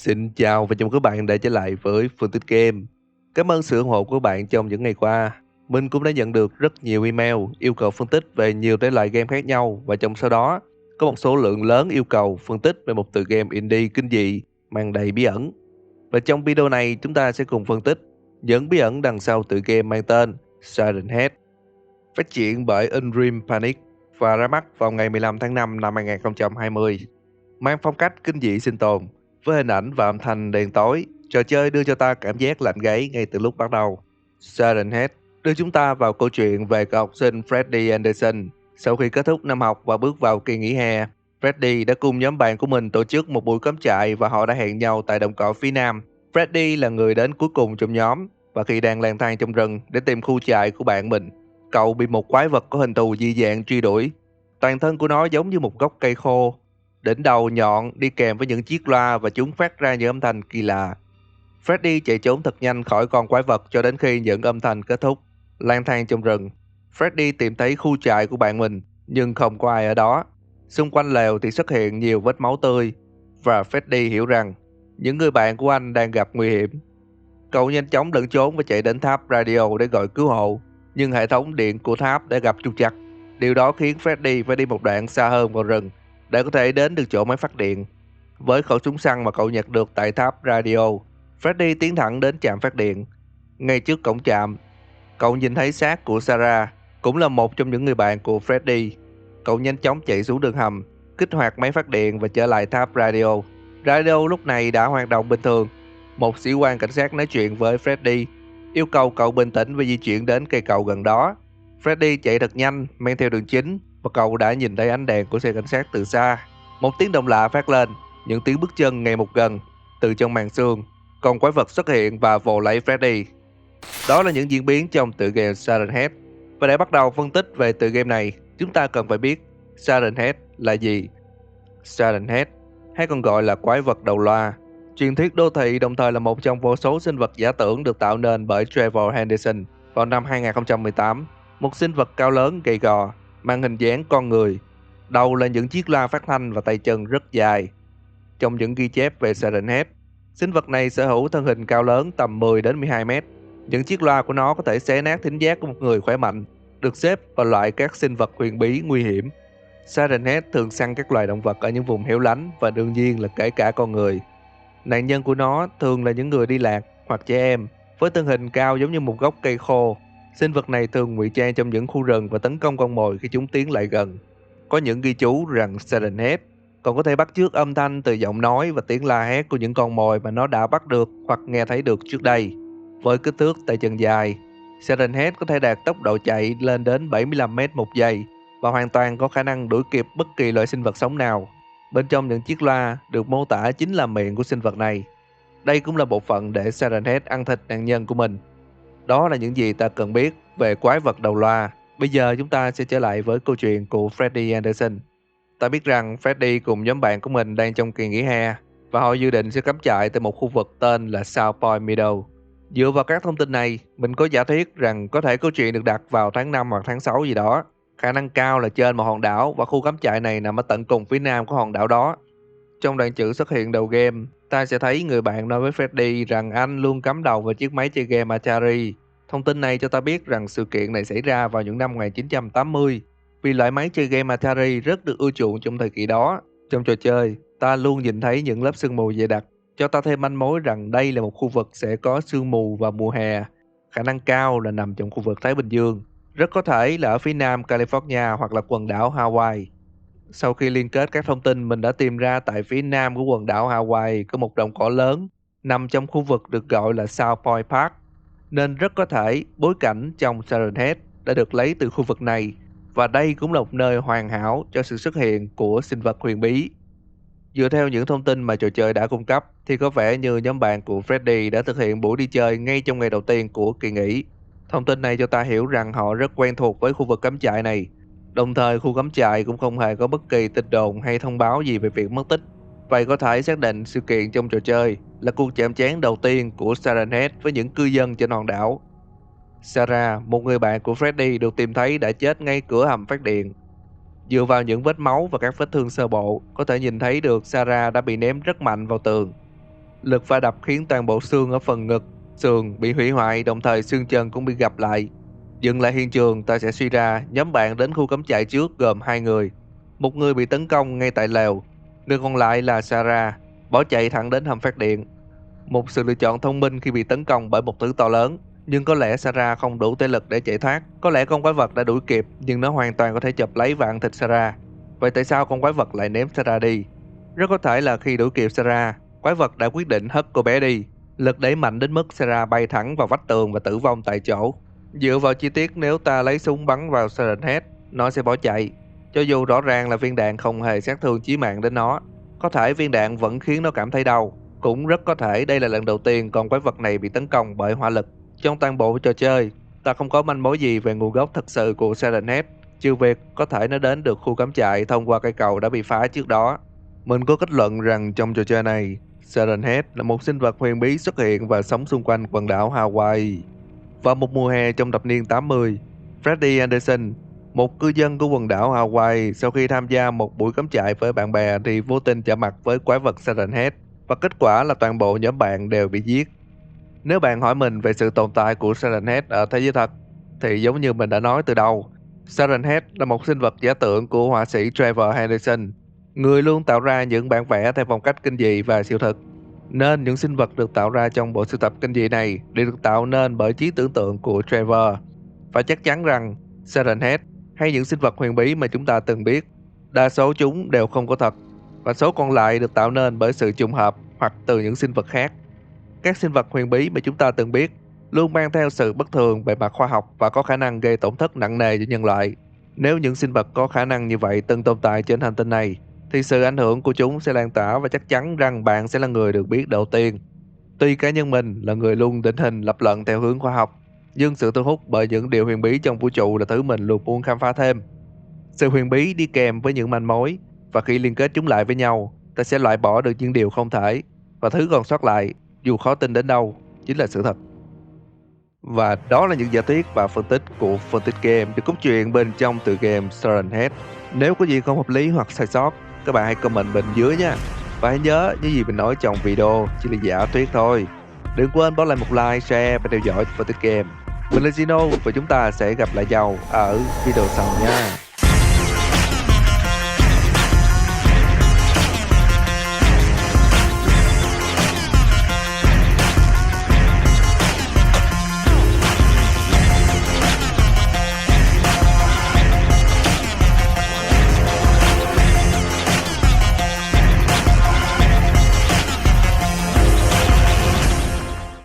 Xin chào và chào mừng các bạn đã trở lại với Phân tích Game. Cảm ơn sự ủng hộ của các bạn trong những ngày qua. Mình cũng đã nhận được rất nhiều email yêu cầu phân tích về nhiều thể loại game khác nhau, và trong số đó có một số lượng lớn yêu cầu phân tích về một tựa game indie kinh dị mang đầy bí ẩn. Và trong video này chúng ta sẽ cùng phân tích những bí ẩn đằng sau tựa game mang tên Siren Head, phát triển bởi Unreal Panic và ra mắt vào ngày 15 tháng 5 năm 2020. Mang phong cách kinh dị sinh tồn với hình ảnh và âm thanh đen tối, trò chơi đưa cho ta cảm giác lạnh gáy ngay từ lúc bắt đầu. Siren Head đưa chúng ta vào câu chuyện về cậu học sinh Freddy Anderson. Sau khi kết thúc năm học và bước vào kỳ nghỉ hè, Freddy đã cùng nhóm bạn của mình tổ chức một buổi cắm trại và họ đã hẹn nhau tại đồng cỏ phía nam. Freddy là người đến cuối cùng trong nhóm, và khi đang lang thang trong rừng để tìm khu trại của bạn mình, cậu bị một quái vật có hình thù dị dạng truy đuổi. Toàn thân của nó giống như một gốc cây khô, đỉnh đầu nhọn đi kèm với những chiếc loa và chúng phát ra những âm thanh kỳ lạ. Freddy chạy trốn thật nhanh khỏi con quái vật cho đến khi những âm thanh kết thúc. Lang thang trong rừng, Freddy tìm thấy khu trại của bạn mình, nhưng không có ai ở đó. Xung quanh lều thì xuất hiện nhiều vết máu tươi, và Freddy hiểu rằng những người bạn của anh đang gặp nguy hiểm. Cậu nhanh chóng lẩn trốn và chạy đến tháp radio để gọi cứu hộ, nhưng hệ thống điện của tháp đã gặp trục trặc. Điều đó khiến Freddy phải đi một đoạn xa hơn vào rừng để có thể đến được chỗ máy phát điện. Với khẩu súng săn mà cậu nhặt được tại tháp radio, Freddy tiến thẳng đến trạm phát điện. Ngay trước cổng trạm, cậu nhìn thấy xác của Sarah, cũng là một trong những người bạn của Freddy. Cậu nhanh chóng chạy xuống đường hầm, kích hoạt máy phát điện và trở lại tháp radio. Radio lúc này đã hoạt động bình thường. Một sĩ quan cảnh sát nói chuyện với Freddy, yêu cầu cậu bình tĩnh và di chuyển đến cây cầu gần đó. Freddy chạy thật nhanh, men theo đường chính, và cậu đã nhìn thấy ánh đèn của xe cảnh sát từ xa. Một tiếng động lạ phát lên, những tiếng bước chân ngày một gần. Từ trong màn sương, con quái vật xuất hiện và vồ lấy Freddy. Đó là những diễn biến trong tựa game Siren Head. Và để bắt đầu phân tích về tựa game này, chúng ta cần phải biết Siren Head là gì. Siren Head, hay còn gọi là quái vật đầu loa, truyền thuyết đô thị, đồng thời là một trong vô số sinh vật giả tưởng được tạo nên bởi Trevor Henderson vào năm 2018. Một sinh vật cao lớn, gầy gò, mang hình dáng con người, đầu là những chiếc loa phát thanh và tay chân rất dài. Trong những ghi chép về Siren Head, sinh vật này sở hữu thân hình cao lớn tầm 10 đến 12 mét. Những chiếc loa của nó có thể xé nát thính giác của một người khỏe mạnh, được xếp vào loại các sinh vật huyền bí nguy hiểm. Siren Head thường săn các loài động vật ở những vùng hẻo lánh, và đương nhiên là kể cả con người. Nạn nhân của nó thường là những người đi lạc hoặc trẻ em, với thân hình cao giống như một gốc cây khô. Sinh vật này thường ngụy trang trong những khu rừng và tấn công con mồi khi chúng tiến lại gần. Có những ghi chú rằng Siren Head còn có thể bắt chước âm thanh từ giọng nói và tiếng la hét của những con mồi mà nó đã bắt được hoặc nghe thấy được trước đây. Với kích thước tay chân dài, Siren Head có thể đạt tốc độ chạy lên đến 75 mét một giây và hoàn toàn có khả năng đuổi kịp bất kỳ loại sinh vật sống nào. Bên trong những chiếc loa được mô tả chính là miệng của sinh vật này. Đây cũng là bộ phận để Siren Head ăn thịt nạn nhân của mình. Đó là những gì ta cần biết về quái vật đầu loa. Bây giờ chúng ta sẽ trở lại với câu chuyện của Freddy Anderson. Ta biết rằng Freddy cùng nhóm bạn của mình đang trong kỳ nghỉ hè, và họ dự định sẽ cắm trại tại một khu vực tên là South Point Meadow. Dựa vào các thông tin này, mình có giả thuyết rằng có thể câu chuyện được đặt vào tháng 5 hoặc tháng 6 gì đó. Khả năng cao là trên một hòn đảo, và khu cắm trại này nằm ở tận cùng phía nam của hòn đảo đó. Trong đoạn chữ xuất hiện đầu game, ta sẽ thấy người bạn nói với Freddy rằng anh luôn cắm đầu vào chiếc máy chơi game Atari. Thông tin này cho ta biết rằng sự kiện này xảy ra vào những năm 1980, vì loại máy chơi game Atari rất được ưa chuộng trong thời kỳ đó. Trong trò chơi, ta luôn nhìn thấy những lớp sương mù dày đặc, cho ta thêm manh mối rằng đây là một khu vực sẽ có sương mù vào mùa hè. Khả năng cao là nằm trong khu vực Thái Bình Dương, rất có thể là ở phía nam California hoặc là quần đảo Hawaii. Sau khi liên kết các thông tin, mình đã tìm ra tại phía nam của quần đảo Hawaii có một đồng cỏ lớn nằm trong khu vực được gọi là South Point Park, nên rất có thể bối cảnh trong Siren Head đã được lấy từ khu vực này, và đây cũng là một nơi hoàn hảo cho sự xuất hiện của sinh vật huyền bí. Dựa theo những thông tin mà trò chơi đã cung cấp thì có vẻ như nhóm bạn của Freddy đã thực hiện buổi đi chơi ngay trong ngày đầu tiên của kỳ nghỉ. Thông tin này cho ta hiểu rằng họ rất quen thuộc với khu vực cắm trại này. Đồng thời khu cắm trại cũng không hề có bất kỳ tin đồn hay thông báo gì về việc mất tích. Vậy có thể xác định sự kiện trong trò chơi là cuộc chạm trán đầu tiên của Siren Head với những cư dân trên hòn đảo. Sarah, một người bạn của Freddy, được tìm thấy đã chết ngay cửa hầm phát điện. Dựa vào những vết máu và các vết thương sơ bộ, có thể nhìn thấy được Sarah đã bị ném rất mạnh vào tường. Lực va đập khiến toàn bộ xương ở phần ngực, sườn bị hủy hoại, đồng thời xương chân cũng bị gập lại. Dừng lại hiện trường, ta sẽ suy ra nhóm bạn đến khu cắm trại trước gồm hai người. Một người bị tấn công ngay tại lều, người còn lại là Sarah, bỏ chạy thẳng đến hầm phát điện. Một sự lựa chọn thông minh khi bị tấn công bởi một thứ to lớn, nhưng có lẽ Sarah không đủ thể lực để chạy thoát. Có lẽ con quái vật đã đuổi kịp, nhưng nó hoàn toàn có thể chộp lấy và ăn thịt Sarah. Vậy tại sao con quái vật lại ném Sarah đi? Rất có thể là khi đuổi kịp Sarah, quái vật đã quyết định hất cô bé đi. Lực đẩy mạnh đến mức Sarah bay thẳng vào vách tường và tử vong tại chỗ. Dựa vào chi tiết, nếu ta lấy súng bắn vào Siren Head, nó sẽ bỏ chạy. Cho dù rõ ràng là viên đạn không hề sát thương chí mạng đến nó, có thể viên đạn vẫn khiến nó cảm thấy đau. Cũng rất có thể đây là lần đầu tiên con quái vật này bị tấn công bởi hỏa lực. Trong toàn bộ trò chơi, ta không có manh mối gì về nguồn gốc thật sự của Siren Head, trừ việc có thể nó đến được khu cắm trại thông qua cây cầu đã bị phá trước đó. Mình có kết luận rằng trong trò chơi này, Siren Head là một sinh vật huyền bí xuất hiện và sống xung quanh quần đảo Hawaii. Vào một mùa hè trong thập niên 80, Freddie Anderson, một cư dân của quần đảo Hawaii, sau khi tham gia một buổi cắm trại với bạn bè thì vô tình chạm mặt với quái vật Siren Head, và kết quả là toàn bộ nhóm bạn đều bị giết. Nếu bạn hỏi mình về sự tồn tại của Siren Head ở thế giới thật, thì giống như mình đã nói từ đầu, Siren Head là một sinh vật giả tưởng của họa sĩ Trevor Henderson, người luôn tạo ra những bản vẽ theo phong cách kinh dị và siêu thực. Nên những sinh vật được tạo ra trong bộ sưu tập kinh dị này đều được tạo nên bởi trí tưởng tượng của Trevor. Và chắc chắn rằng Siren Head hay những sinh vật huyền bí mà chúng ta từng biết, đa số chúng đều không có thật, và số còn lại được tạo nên bởi sự trùng hợp hoặc từ những sinh vật khác. Các sinh vật huyền bí mà chúng ta từng biết luôn mang theo sự bất thường về mặt khoa học và có khả năng gây tổn thất nặng nề cho nhân loại. Nếu những sinh vật có khả năng như vậy từng tồn tại trên hành tinh này, thì sự ảnh hưởng của chúng sẽ lan tỏa, và chắc chắn rằng bạn sẽ là người được biết đầu tiên. Tuy cá nhân mình là người luôn định hình lập luận theo hướng khoa học, nhưng sự thu hút bởi những điều huyền bí trong vũ trụ là thứ mình luôn muốn khám phá thêm. Sự huyền bí đi kèm với những manh mối, và khi liên kết chúng lại với nhau, ta sẽ loại bỏ được những điều không thể, và thứ còn sót lại, dù khó tin đến đâu, chính là sự thật. Và đó là những giả thuyết và phân tích của phân tích game về cốt truyện bên trong tựa game Siren Head. Nếu có gì không hợp lý hoặc sai sót, các bạn hãy comment bên dưới nha. Và hãy nhớ, những gì mình nói trong video chỉ là giả thuyết thôi. Đừng quên bỏ lại một like, share và theo dõi phân tích game. Mình là Zino và chúng ta sẽ gặp lại nhau ở video sau nha.